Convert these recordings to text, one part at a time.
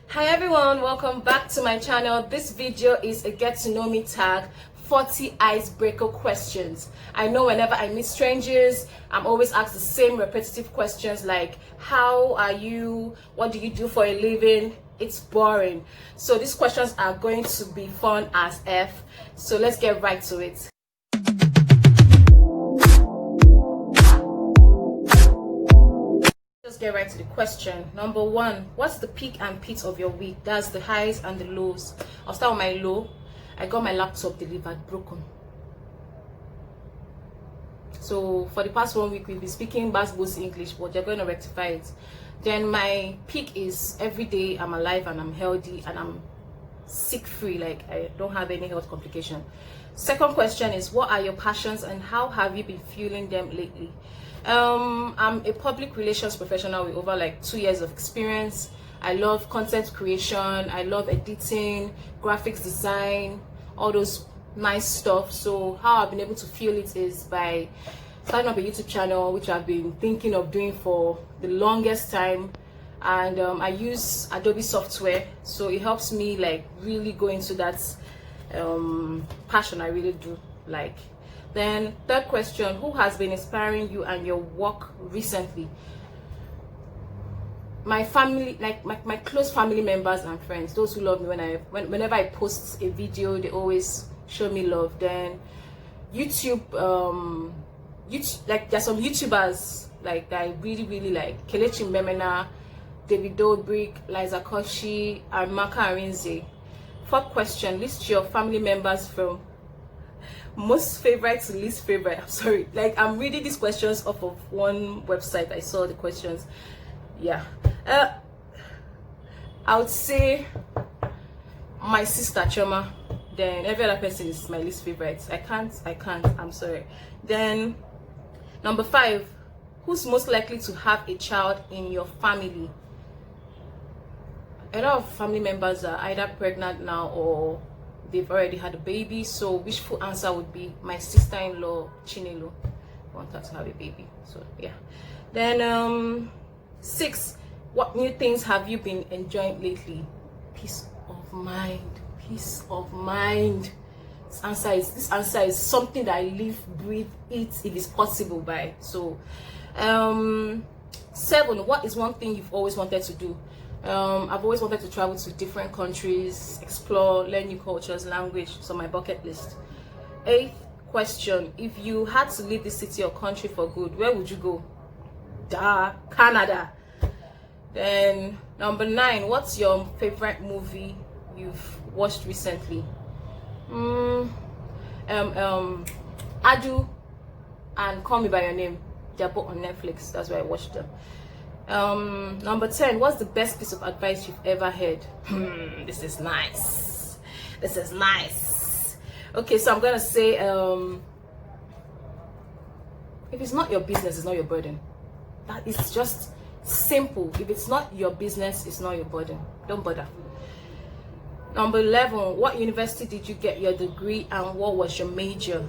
Hi everyone, welcome back to my channel. This video is a get to know me tag 40 icebreaker questions. I know whenever I meet strangers, I'm always asked the same repetitive questions like how are you, what do you do for a living? It's boring. So these questions are going to be fun as F. So let's get right to it. Let's get right to the question. Number one, what's the peak and pit of your week? That's the highs and the lows. I'll start with my low. I got my laptop delivered broken. So for the past 1 week, we've been speaking Basbo's English, but they're going to rectify it. Then my peak is every day I'm alive and I'm healthy and I'm sick free, like I don't have any health complication. Second question is, what are your passions and how have you been fueling them lately? I'm a public relations professional with over like 2 years of experience. I love content creation, I love editing, graphics design, all those nice stuff. So how I've been able to fuel it is by starting up a YouTube channel, which I've been thinking of doing for the longest time. And I use Adobe software, so it helps me like really go into that passion I really do like. Then third question, who has been inspiring you and your work recently? My family, like my close family members and friends, those who love me. Whenever I post a video, they always show me love. Then YouTube, like there's some YouTubers like that I really like: Kelechi Memena, David Dobrik, Liza Koshi, and Maka Arinze. Fourth question, list your family members from most favorite to least favorite. I'm sorry, like I'm reading these questions off of one website. I saw the questions. Yeah, I would say my sister Choma. Then every other person is my least favorite. I can't, I'm sorry. Then number 5, who's most likely to have a child in your family? A lot of family members are either pregnant now or they've already had a baby. So wishful answer would be my sister-in-law Chinelo. I want her to have a baby. So yeah. Then 6, what new things have you been enjoying lately? Peace of mind. Peace of mind. This answer is something that I live, breathe, eat if it's possible by. So 7, what is one thing you've always wanted to do? I've always wanted to travel to different countries, explore, learn new cultures, language. So my bucket list. 8th question, if you had to leave this city or country for good, where would you go? Canada. Then number 9, what's your favorite movie you've watched recently? Adu and Call Me By Your Name. They're both on Netflix. That's why I watched them. Number 10, what's the best piece of advice you've ever heard? This is nice. Okay, so I'm gonna say if it's not your business, it's not your burden. That is just simple. If it's not your business, it's not your burden. Don't bother. Number 11, what university did you get your degree and what was your major?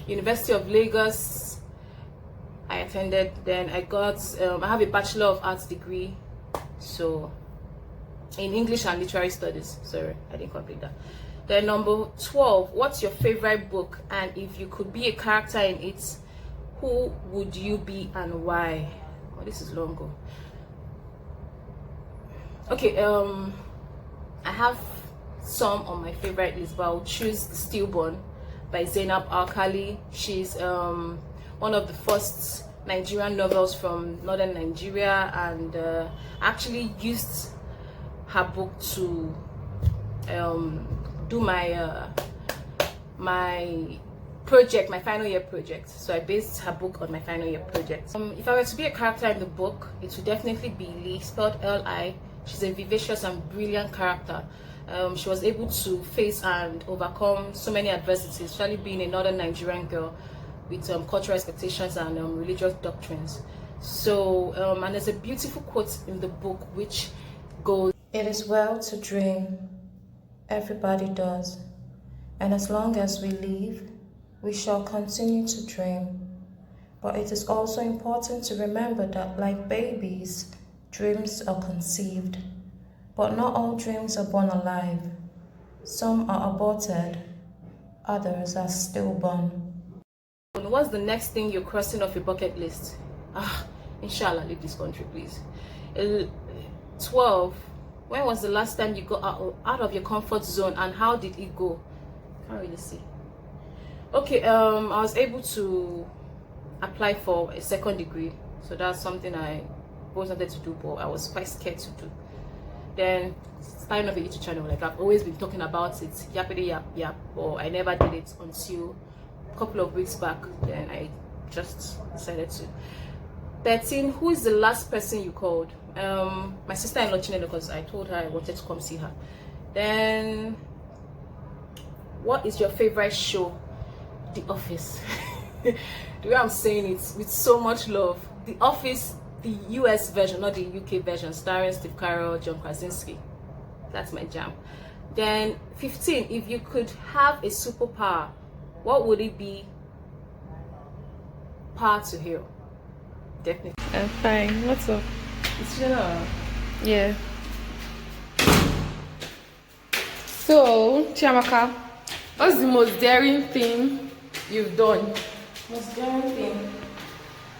University of Lagos I attended. Then I got I have a Bachelor of Arts degree, so in English and Literary Studies. Sorry, I didn't complete that. Then number 12, what's your favorite book, and if you could be a character in it, who would you be and why? Oh, this is long ago. Okay, I have some on my favorite list, but I'll choose Stillborn by Zainab Alkali. She's one of the first Nigerian novels from northern Nigeria, and actually used her book to do my my project, my final year project. So I based her book on my final year project. If I were to be a character in the book, it would definitely be Lee, spelled L-I. She's a vivacious and brilliant character. She was able to face and overcome so many adversities, especially being a northern Nigerian girl with cultural expectations and religious doctrines. So and there's a beautiful quote in the book which goes, "It is well to dream. Everybody does. And as long as we live, we shall continue to dream. But it is also important to remember that, like babies, Dreams are conceived, but not all dreams are born alive. Some are aborted, others are stillborn. What's the next thing you're crossing off your bucket list? Inshallah, leave this country, please. 12. When was the last time you got out of your comfort zone, and how did it go? Can't really see. Okay, I was able to apply for a second degree, so that's something I always wanted to do, but I was quite scared to do. Then starting off a YouTube channel, like I've always been talking about it, yappity yap, but I never did it until a couple of weeks back. Then I just decided to. 13. Who is the last person you called? My sister-in-law Chinelo, because I told her I wanted to come see her. Then, what is your favorite show? The Office. The way I'm saying it with so much love. The Office, the US version, not the UK version, starring Steve Carell, John Krasinski. That's my jam. Then 15. If you could have a superpower, what would it be? Power to heal. Definitely. I'm fine. What's up? It's general. Yeah. So, Chiamaka, what's the most daring thing you've done? Most daring thing.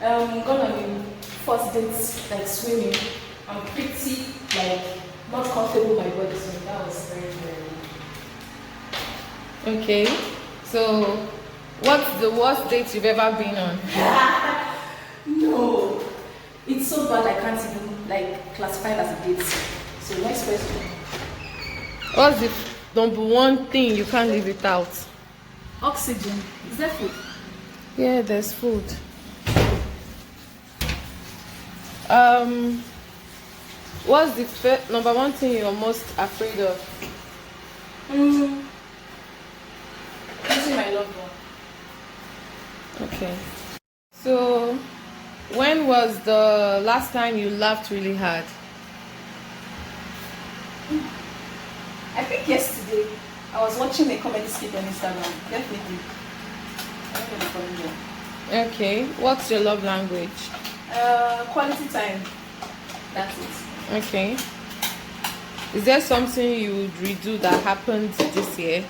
Gonna be first dates, like swimming. I'm pretty not comfortable with my body, so that was very, very. Okay. So, what's the worst date you've ever been on? No, it's so bad I can't even classify it as a date. So next question. What's the number one thing you can't live without? Oxygen. Is there food? Yeah, there's food. What's the number one thing you're most afraid of? Losing my loved one. Okay. So, when was the last time you laughed really hard? I think yesterday I was watching a comedy skit on Instagram. Definitely. I'm gonna follow you. Okay. What's your love language? Quality time. That's it. Okay. Is there something you would redo that happened this year?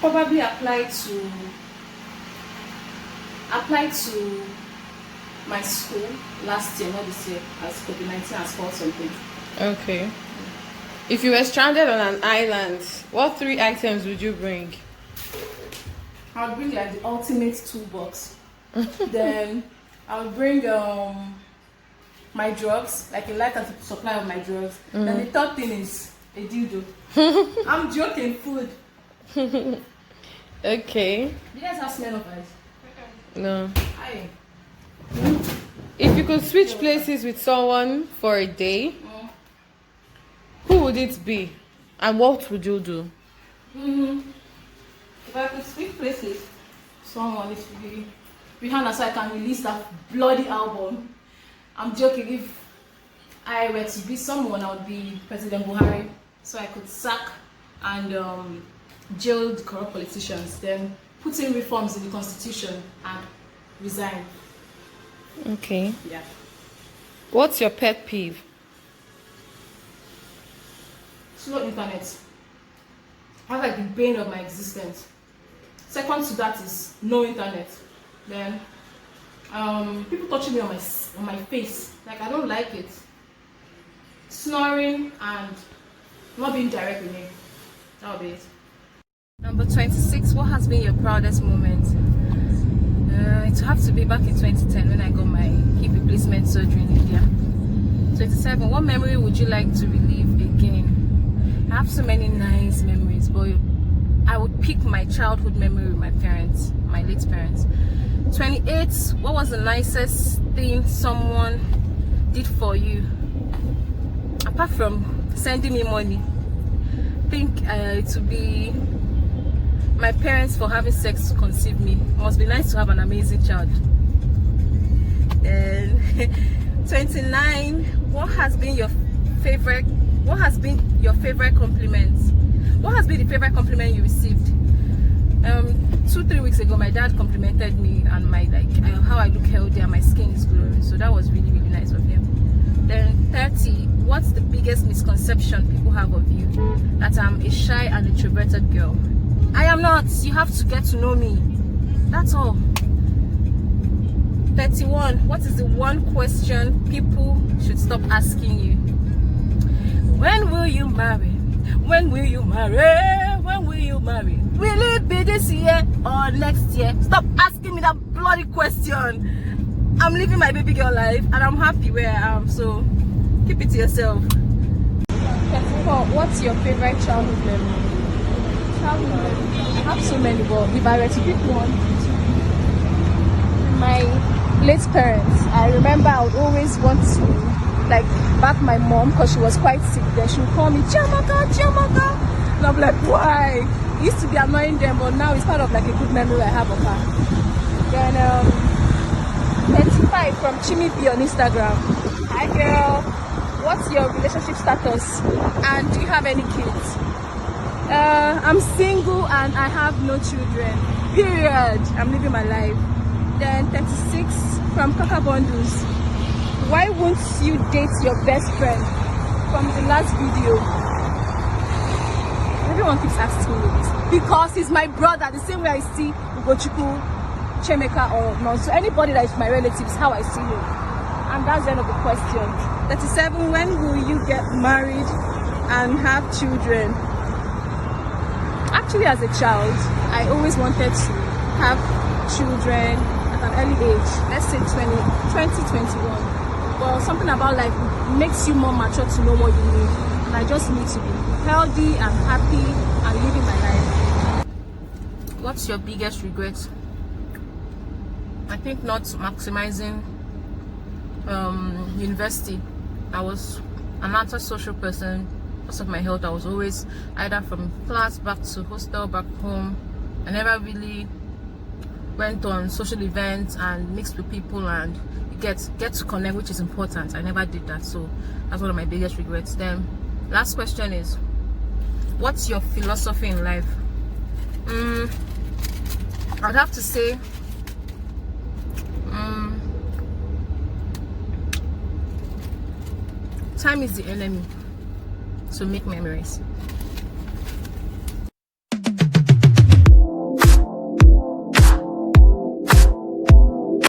Probably apply to my school last year, not this year, as COVID-19 has caused something. Okay. If you were stranded on an island, what 3 items would you bring? I would bring the ultimate toolbox. Then I would bring my drugs, a lighter supply of my drugs. Then the third thing is a dildo. I'm joking, food. Okay. Do you guys have smell of ice? No. Hi. If you could switch places with someone for a day, who would it be? And what would you do? If I could switch places, someone is to be Rihanna, so I can release that bloody album. I'm joking. If I were to be someone, I would be President Buhari, so I could sack and jail the corrupt politicians, then put in reforms in the constitution and resign. Okay. Yeah. What's your pet peeve? Slow internet. That's the bane of my existence. Second to that is no internet. Then people touching me on my face, I don't like it. Snoring and not being direct with me. That'll be it. Number 26. What has been your proudest moment? It have to be back in 2010 when I got my hip replacement surgery in India. 27. What memory would you like to relive again? I have so many nice memories, but I would pick my childhood memory with my parents, my late parents. 28. What was the nicest thing someone did for you? Apart from sending me money, I think it would be my parents for having sex to conceive me. It must be nice to have an amazing child. Then 29. What has been your favorite compliment? What has been the favorite compliment you received? 2-3 weeks ago, my dad complimented me and my how I look healthy and my skin is glowing. So that was really, really nice of him. Then 30, what's the biggest misconception people have of you? That I'm a shy and introverted girl. I am not. You have to get to know me. That's all. 31, what is the one question people should stop asking you? When will you marry? When will you marry? When will you marry? Will it be this year or next year? Stop asking me that bloody question. I'm living my baby girl life and I'm happy where I am, so keep it to yourself. 34, what's your favorite childhood memory? Childhood memory? I have so many, but if I were to pick one, my late parents. I remember I would always want to like back my mom because she was quite sick. Then she would call me Chiamaka, Chiamaka, and I'm like, why? It used to be annoying them, but now it's part of like a good memory I have of her. Then 35 from Chimmy B on Instagram. Hi girl, what's your relationship status and do you have any kids? I'm single and I have no children. Period. I'm living my life. Then 36 from Kaka Bundles. Why won't you date your best friend? From the last video. Everyone keeps asking me this. Because he's my brother, the same way I see Ugochukwu, Chemeka or no. So anybody that is my relative is how I see him. And that's the end of the question. 37, when will you get married and have children? Actually, as a child, I always wanted to have children at an early age. Let's say 21. Well, something about life makes you more mature to know what you need. And I just need to be healthy and happy and living my life. What's your biggest regret? I think not maximizing university. I was an antisocial person. Because of my health, I was always either from class back to hostel back home. I never really went on social events and mixed with people and get to connect, which is important. I never did that, so that's one of my biggest regrets. Then last question is, what's your philosophy in life? I'd have to say time is the enemy, so make memories.